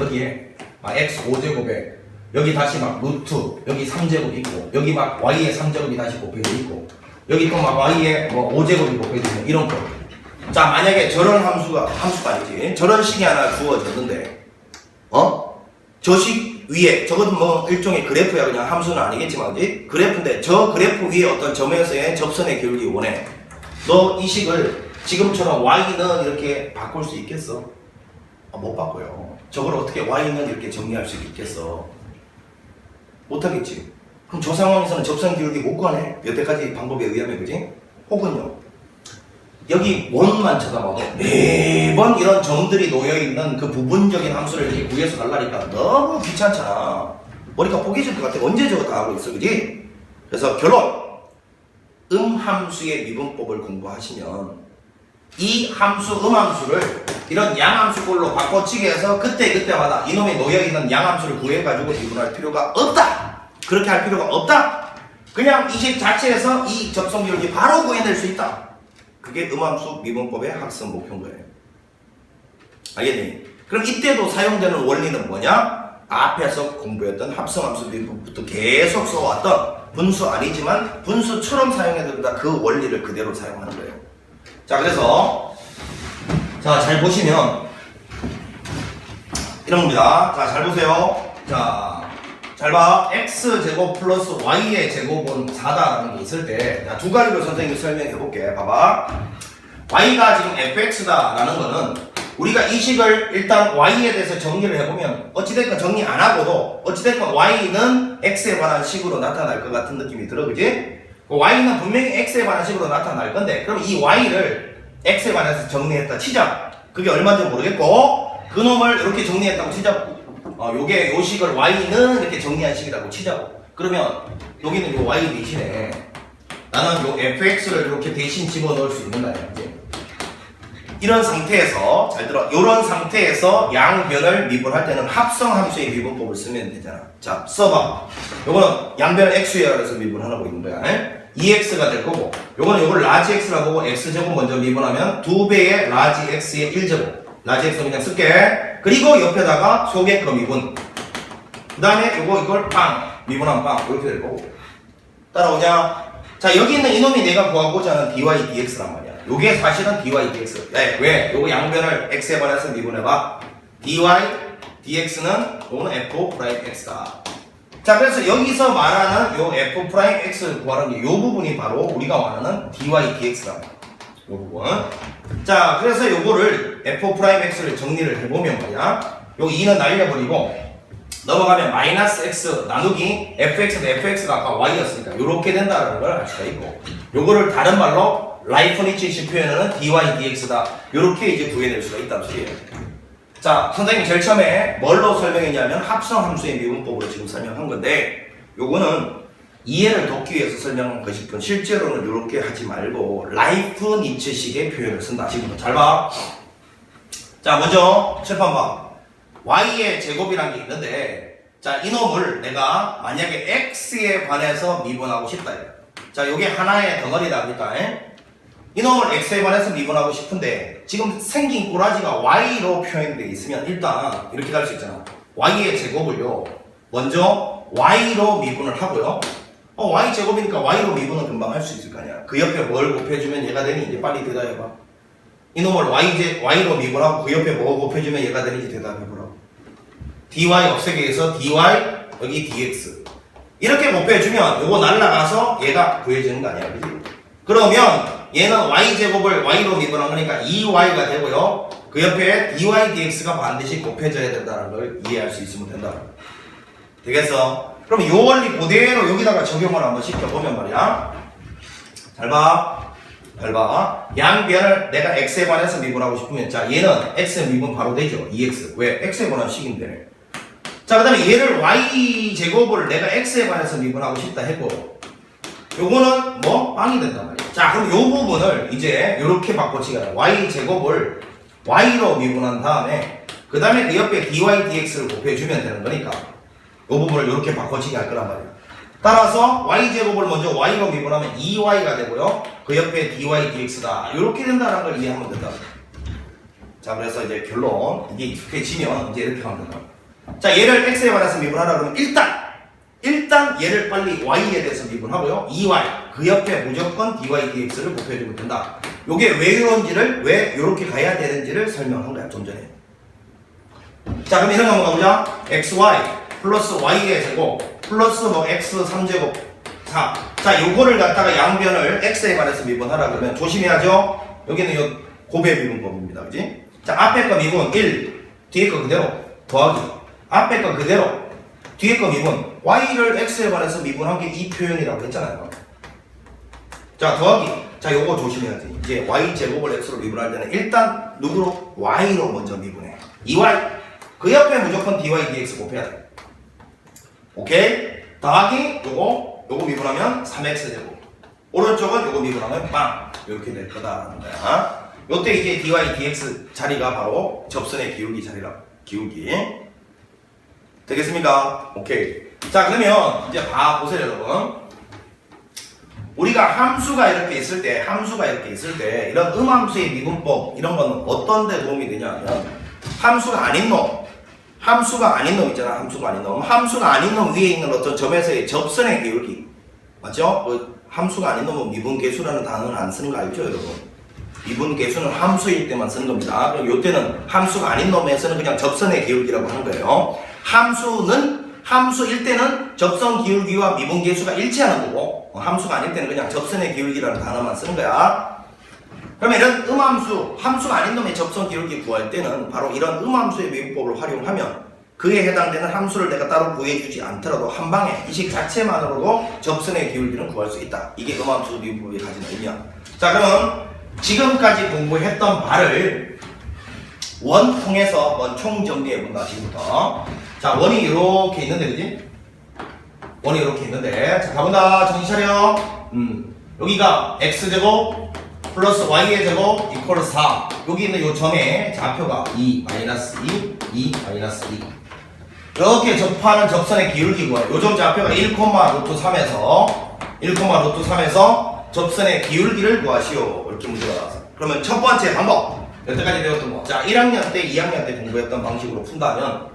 여기에 막 x 5제곱에 여기 다시 막 루트 여기 3제곱 있고 여기 막 y의 3제곱이 다시 곱해져 있고 여기 또 막 y의 뭐 5제곱이 곱해져 있는 이런 거. 자, 만약에 저런 함수가 아니지. 저런 식이 하나 주어졌는데 저 식 위에 저건 뭐 일종의 그래프야. 그냥 함수는 아니겠지만 그지? 그래프인데 저 그래프 위에 어떤 점에서의 접선의 기울기 원해. 너 이 식을 지금처럼 y는 이렇게 바꿀 수 있겠어? 못 바꿔요. 저걸 어떻게 y는 이렇게 정리할 수 있겠어? 못하겠지. 그럼 저 상황에서는 접선 기울기 못 구하네. 여태까지 방법에 의하면, 그지? 혹은요, 여기 원만 쳐다봐도 매번 이런 점들이 놓여있는 그 부분적인 함수를 이렇게 구해서 달라니까 너무 귀찮잖아. 머리가 포개질 것 같아. 언제 저거 다 하고 있어, 그지? 그래서 결론, 함수의 미분법을 공부하시면 이 함수, 함수를 이런 양함수꼴로 바꿔치기 해서 그때마다 이놈이 놓여있는 양함수를 구해가지고 미분할 필요가 없다. 그렇게 할 필요가 없다. 그냥 이 식 자체에서 이 접선 기울기 바로 구해낼 수 있다. 그게 함수 미분법의 학습 목표인 거예요. 알겠니? 그럼 이때도 사용되는 원리는 뭐냐? 앞에서 공부했던 합성함수 미분부터 계속 써왔던 분수 아니지만 분수처럼 사용해도 된다. 그 원리를 그대로 사용하는 거예요. 자, 그래서 자, 잘 보시면 이런 겁니다. 자, 잘 보세요. 자, 잘 봐. x제곱 플러스 y의 제곱은 4다라는 게 있을 때, 자, 두 가지로 선생님이 설명해 볼게. 봐봐. y가 지금 fx다라는 거는 우리가 이 식을 일단 y에 대해서 정리를 해보면 어찌됐건 정리 안 하고도 어찌됐건 y는 x에 관한 식으로 나타날 것 같은 느낌이 들어, 그지? y는 분명히 x에 관한 식으로 나타날 건데, 그럼 이 y를 x에 관해서 정리했다 치자. 그게 얼마인지 모르겠고, 그놈을 이렇게 정리했다고 치자고. 요게 요 식을 y는 이렇게 정리한 식이라고 치자고. 그러면 여기는 요 y 대신에 나는 요 fx를 이렇게 대신 집어넣을 수 있는 거야. 이제 이런 상태에서 잘 들어. 이런 상태에서 양변을 미분할 때는 합성함수의 미분법을 쓰면 되잖아. 자, 써봐. 요거는 양변을 x에라 해서 미분하고 있는 거야. 2x가 될 거고, 요거는 요걸 라지 x라고 보고 x제곱 먼저 미분하면 2배의 라지 x의 1제곱. 라지 x 그냥 쓸게. 그리고 옆에다가 속의 거 미분. 그 다음에 요거 이걸 빵 미분한 빵 이렇게 될 거고. 따라오냐? 자, 여기 있는 이놈이 내가 구하고자 하는 dy dx란 말이야. 요게 사실은 dy dx. 네, 왜? 요거 양변을 x에 반해서 미분해봐. dy dx는 요거는 f'x다. 자, 그래서 여기서 말하는 요 f'x를 구하는 게 요 부분이 바로 우리가 원하는 dy dx란 말이야. 요 부분. 자, 그래서 요거를 f'x를 정리를 해보면 말이야. 요 2는 날려버리고 넘어가면 마이너스 x 나누기 fx 대 fx가 아까 y였으니까 요렇게 된다는 걸 알 수가 있고, 요거를 다른 말로 라이프니츠식 표현은 dy dx다. 요렇게 이제 구해낼 수가 있다는 소리예요. 자, 선생님이 제일 처음에 뭘로 설명했냐면 합성함수의 미분법으로 지금 설명한 건데, 요거는 이해를 돕기 위해서 설명한 것일 뿐 실제로는 이렇게 하지 말고 라이프니츠식의 표현을 쓴다. 지금 잘 봐. 자, 먼저 칠판 봐. y의 제곱이란 게 있는데, 자, 이놈을 내가 만약에 x에 관해서 미분하고 싶다. 자, 요게 하나의 덩어리다. 그러니까 이놈을 x에 관해서 미분하고 싶은데 지금 생긴 꼬라지가 y로 표현되어 있으면 일단 이렇게 갈 수 있잖아. y의 제곱을요 먼저 y로 미분을 하고요. y 제곱이니까 y로 미분은 금방 할 수 있을 거 아니야. 그 옆에 뭘 곱해주면 얘가 되니? 이제 빨리 대답해봐. 이놈을 y로 미분하고 그 옆에 뭐 곱해주면 얘가 되는지 대답해보라. dy 없애기 위해서 dy 여기 dx 이렇게 곱해주면 요거 날라가서 얘가 구해지는 거 아니야, 그지? 그러면 얘는 y제곱을 y로 미분한 거니까 2y가 되고요. 그 옆에 dy dx가 반드시 곱해져야 된다는 걸 이해할 수 있으면 된다. 되겠어? 그럼 요 원리 그대로 여기다가 적용을 한번 시켜보면 말이야. 잘 봐. 잘 봐. 양변을 내가 x에 관해서 미분하고 싶으면, 자, 얘는 x에 미분 바로 되죠. 2x. 왜? x에 관한 식인데. 자, 그 다음에 얘를 y제곱을 내가 x에 관해서 미분하고 싶다 했고, 요거는 뭐? 빵이 된단 말이야. 자, 그럼 요 부분을 이제 요렇게 바꿔치기가 돼. y제곱을 y로 미분한 다음에 그 다음에 그 옆에 dy dx를 곱해주면 되는 거니까 요 부분을 요렇게 바꿔치기 할 거란 말이야. 따라서 y제곱을 먼저 y로 미분하면 2y가 되고요. 그 옆에 dy dx다. 요렇게 된다는 걸 이해하면 된다. 자, 그래서 이제 결론, 이게 익숙해지면 이제 이렇게 하면 된다. 자, 얘를 x에 관해서 미분하라 그러면 일단 얘를 빨리 y에 대해서 미분하고요. 2y 그 옆에 무조건 dy dx를 곱해주면 된다. 요게 왜 이런지를, 왜 이렇게 가야 되는지를 설명한 거야, 좀 전에. 자, 그럼 이런 거 한번 가보자. xy 플러스 y의 제곱 플러스 뭐 x 3제곱 4. 자, 요거를 갖다가 양변을 x에 관해서 미분하라 그러면 조심해야죠. 여기는 요 곱의 미분법입니다, 그지? 자, 앞에 거 미분 1, 뒤에 거 그대로 더하기, 앞에 거 그대로 뒤에 거 미분, y를 x에 관해서 미분한 게 이 표현이라고 했잖아요. 자, 더하기. 자, 요거 조심해야지. 이제 y제곱을 x로 미분할 때는 일단 누구로? y로 먼저 미분해. 2y 그 옆에 무조건 dy dx 곱해야 돼. 오케이? 더하기 요거 미분하면 3x제곱, 오른쪽은 요거 미분하면 빵 이렇게 될 거다라는 거야. 요때 이제 dy dx 자리가 바로 접선의 기울기 자리라. 기울기 되겠습니까? 오케이. 자, 그러면 이제 보세요, 여러분. 우리가 함수가 이렇게 있을 때 이런 음함수의 미분법 이런 거는 어떤 데 도움이 되냐면, 함수가 아닌 놈, 함수가 아닌 놈 있잖아. 함수가 아닌 놈. 함수가 아닌 놈 위에 있는 어떤 점에서의 접선의 기울기. 맞죠? 함수가 아닌 놈은 미분계수라는 단어는 안 쓰는 거 알죠, 여러분? 미분계수는 함수일 때만 쓰는 겁니다. 그럼 요때는 함수가 아닌 놈에서는 그냥 접선의 기울기라고 하는 거예요. 함수일 때는 접선 기울기와 미분계수가 일치하는 거고, 함수가 아닐 때는 그냥 접선의 기울기라는 단어만 쓰는 거야. 그러면 이런 음함수, 함수가 아닌 놈의 접선 기울기 구할 때는 바로 이런 음함수의 미분법을 활용하면 그에 해당되는 함수를 내가 따로 구해주지 않더라도 한 방에 이 식 자체만으로도 접선의 기울기는 구할 수 있다. 이게 음함수 미분법이 가진 의미야. 자, 그러면 지금까지 공부했던 바를 원통해서 한번 총정리해본다, 지금부터. 자, 원이 이렇게 있는데, 그지? 원이 이렇게 있는데. 자, 가본다. 정신 차려. 여기가 x제곱 플러스 y의 제곱 이퀄 4. 여기 있는 요 점의 좌표가 2, 마이너스 2, 2, 마이너스 2. 이렇게 접하는 접선의 기울기 구해요. 요 점 좌표가 1,√3에서 접선의 기울기를 구하시오. 이렇게 문제가 나와서. 그러면 첫 번째 방법. 여태까지 배웠던 거. 자, 1학년 때, 2학년 때 공부했던 방식으로 푼다면,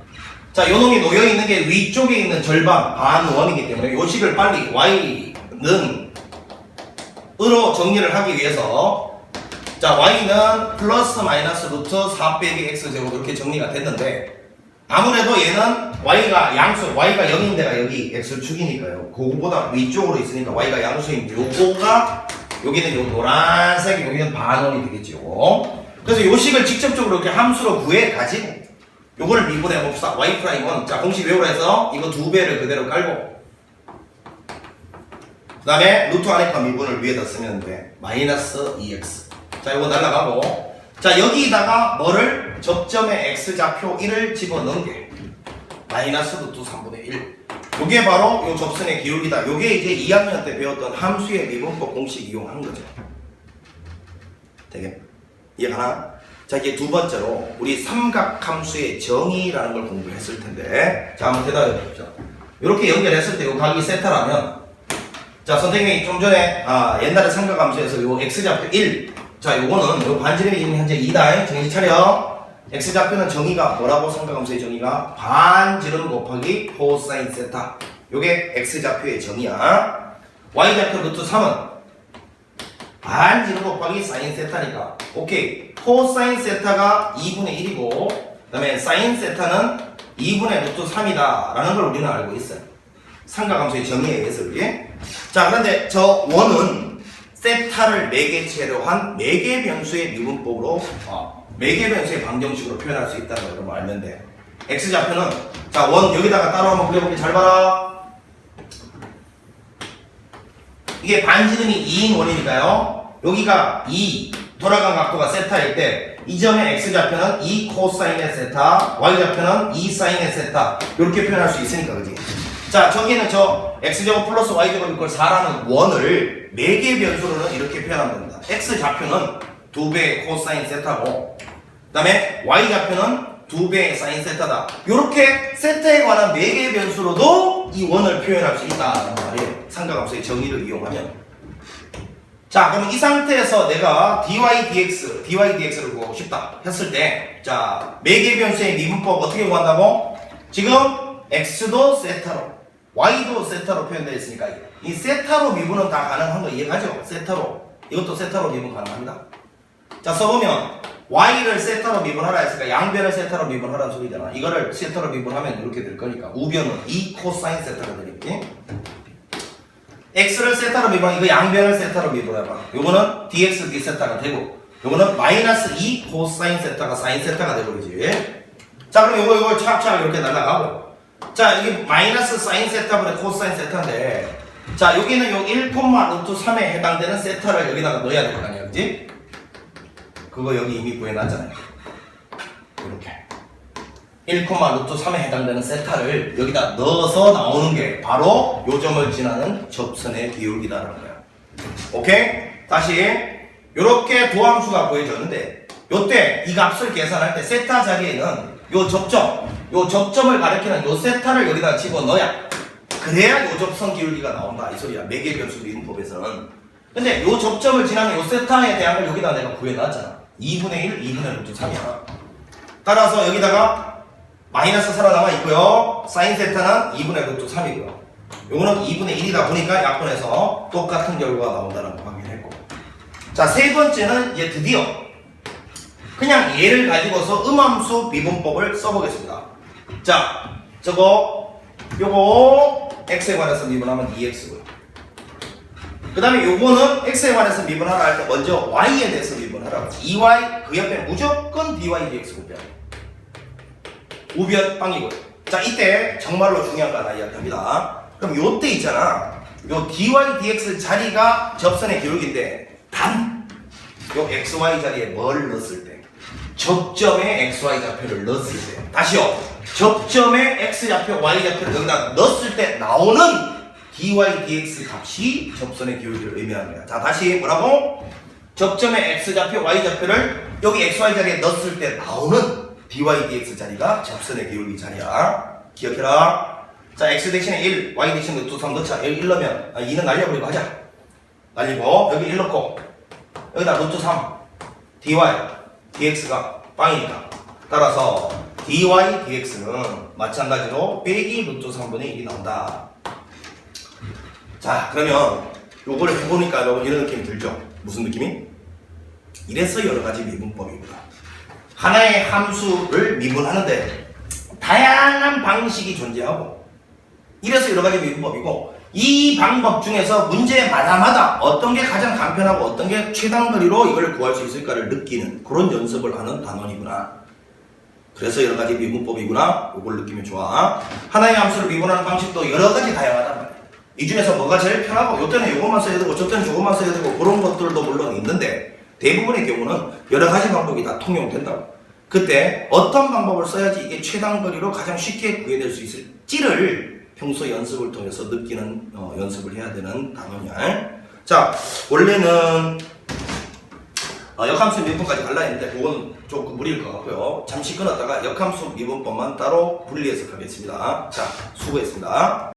자, 요 놈이 놓여있는 게 위쪽에 있는 절반, 반원이기 때문에 요 식을 빨리 y는 으로 정리를 하기 위해서, 자, y는 플러스 마이너스 루트 4 빼기 x제곱 이렇게 정리가 됐는데, 아무래도 얘는 y가 양수, y가 0인데가 여기 x축이니까요. 그거보다 위쪽으로 있으니까 y가 양수인 요거가, 여기는 요 노란색, 여기는 반원이 되겠죠. 그래서 요 식을 직접적으로 이렇게 함수로 구해가지고 요거를 미분해 봅시다. y'1. 자, 공식 외우라 해서 이거 2배를 그대로 깔고, 그 다음에 루트 안에과 미분을 위에다 쓰면 돼. 마이너스 2x. 자, 요거 날라가고, 자, 여기다가 뭐를? 접점의 x좌표 1을 집어넣은 게 마이너스 루트 3분의 1. 요게 바로 요 접선의 기울기다. 요게 이제 2학년 때 배웠던 함수의 미분법 공식 이용하는 거죠. 되게 이해가나? 자, 이제 두 번째로 우리 삼각함수의 정의라는 걸 공부했을 텐데, 자, 한번 대답해 보십시오. 이렇게 연결했을 때 요 각이 세타라면, 자, 선생님이 좀 전에 옛날에 삼각함수에서 요 x좌표 1, 자, 요거는 요 반지름이 지금 현재 2다. 정신 차려. x좌표는 정의가 뭐라고? 삼각함수의 정의가 반지름 곱하기 코사인 세타. 요게 x좌표의 정의야. y좌표 루트 3은 반지름 곱하기 사인 세타니까 오케이. 코사인 세타가 2분의 1이고 그 다음에 사인 세타는 2분의 루트 3이다 라는 걸 우리는 알고 있어요. 삼각함수의 정의에 의해서. 그게. 자, 그런데 저 원은 세타를 매개체로 한 매개 변수의 미분법으로 매개 변수의 방정식으로 표현할 수 있다는 걸 여러분 알면 돼. x좌표는, 자, 원 여기다가 따로 한번 그려볼게. 잘 봐라. 이게 반지름이 2인 원이니까요. 여기가 2 돌아간 각도가 세타일 때 이 점의 x좌표는 2 코사인의 세타, y좌표는 2 사인의 세타 이렇게 표현할 수 있으니까. 그지? 자, 저기는 저 x제곱 플러스 y제곱 이퀄 4라는 원을 매개 변수로는 이렇게 표현하면 됩니다. x좌표는 2배의 코사인 세타고 그 다음에 y좌표는 2배의 사인 세타다. 이렇게 세타에 관한 매개 변수로도 이 원을 표현할 수 있다는 말이에요. 삼각함수의 정의를 이용하면. 자, 그러면 이 상태에서 내가 dy dx를 구하고 싶다 했을 때, 자, 매개 변수의 미분법 어떻게 구한다고? 지금 x도 세타로 y도 세타로 표현되어 있으니까 이 세타로 미분은 다 가능한 거 이해가죠? 세타로. 이것도 세타로 미분 가능합니다. 자, 써보면 y를 세타로 미분하라 했으니까 양변을 세타로 미분하라는 소리잖아. 이거를 세타로 미분하면 이렇게 될 거니까 우변은 2 코사인 세타가 되겠지. x를 세타로 미분하면 이거 양변을 세타로 미분해봐. 요거는 dx d세타가 되고 요거는 마이너스 2 코사인 세타가 사인 세타가 되버리지. 자, 그럼 요거 착착 이렇게 날아가고, 자, 이게 마이너스 사인 세타분의 코사인 세타인데, 자, 여기는 요 1,√3에 해당되는 세타를 여기다가 넣어야 될 거 아니야, 그지? 그거 여기 이미 구해놨잖아요. 이렇게 1,√3에 해당되는 세타를 여기다 넣어서 나오는 게 바로 요 점을 지나는 접선의 기울기다라는 거야. 오케이? 다시 요렇게 도함수가 구해졌는데, 요때 이 값을 계산할 때 세타 자리에는 요 접점을 가리키는 요 세타를 여기다 집어넣어야, 그래야 요 접선 기울기가 나온다 이 소리야. 매개 변수 미분법에서는. 근데 요 접점을 지나는 요 세타에 대한 걸 여기다 내가 구해놨잖아. 2분의 1, 2분의 루트 3이야. 따라서 여기다가 마이너스 살아남아 있고요. 사인 세타는 2분의 루트 3이고요. 요거는 2분의 1이다 보니까 약분해서 똑같은 결과가 나온다는 거 확인했고. 자, 세 번째는 이제 드디어 그냥 얘를 가지고서 음함수 미분법을 써보겠습니다. 자, 요거 x에 관해서 미분하면 2x고요. 그 다음에 요거는 x에 관해서 미분하라 할 때 먼저 y에 대해서 미분하라고. 2y 그 옆에 무조건 dy dx 곱이야. 우변 빵이고요. 자, 이때 정말로 중요한 거 하나 이야기합니다. 그럼 요때 있잖아. 요 dy dx 자리가 접선의 기울기인데 단 요 xy 자리에 뭘 넣었을 때, 접점에 xy 좌표를 넣었을 때, 다시요. 접점에 x 좌표, y 좌표를 여기다 넣었을 때 나오는 dy dx 값이 접선의 기울기를 의미합니다. 자, 다시 뭐라고? 접점에 x 좌표, y 좌표를 여기 xy 자리에 넣었을 때 나오는 dy dx 자리가 접선의 기울기 자리야. 기억해라. 자, x 대신에 1, y 대신에 루트 3 넣자. 여기 1 넣으면 2는 날려버리고 하자. 날리고 여기 1 넣고 여기다 루트 3 dy dx가 빵이니까 따라서 dy dx는 마찬가지로 빼기 루트 3분의 1이 나온다. 자, 그러면 요거를 해보니까 여러분 이런 느낌이 들죠? 무슨 느낌이? 이래서 여러가지 미분법이구나. 하나의 함수를 미분하는데 다양한 방식이 존재하고, 이래서 여러가지 미분법이고, 이 방법 중에서 문제마다마다 어떤 게 가장 간편하고 어떤 게 최단거리로 이걸 구할 수 있을까를 느끼는 그런 연습을 하는 단원이구나. 그래서 여러가지 미분법이구나. 이걸 느끼면 좋아. 하나의 함수를 미분하는 방식도 여러가지 다양하단 말이야. 이 중에서 뭐가 제일 편하고, 요때는 요것만 써야 되고 저때는 저것만 써야 되고 그런 것들도 물론 있는데 대부분의 경우는 여러가지 방법이 다 통용된다고. 그때 어떤 방법을 써야지 이게 최단거리로 가장 쉽게 구해낼 수 있을지를 평소 연습을 통해서 느끼는 연습을 해야 되는 단원이야. 자, 원래는 역함수 미분까지 갈라 했는데 그건 조금 무리일 것 같고요. 잠시 끊었다가 역함수 미분법만 따로 분리해서 가겠습니다. 자, 수고했습니다.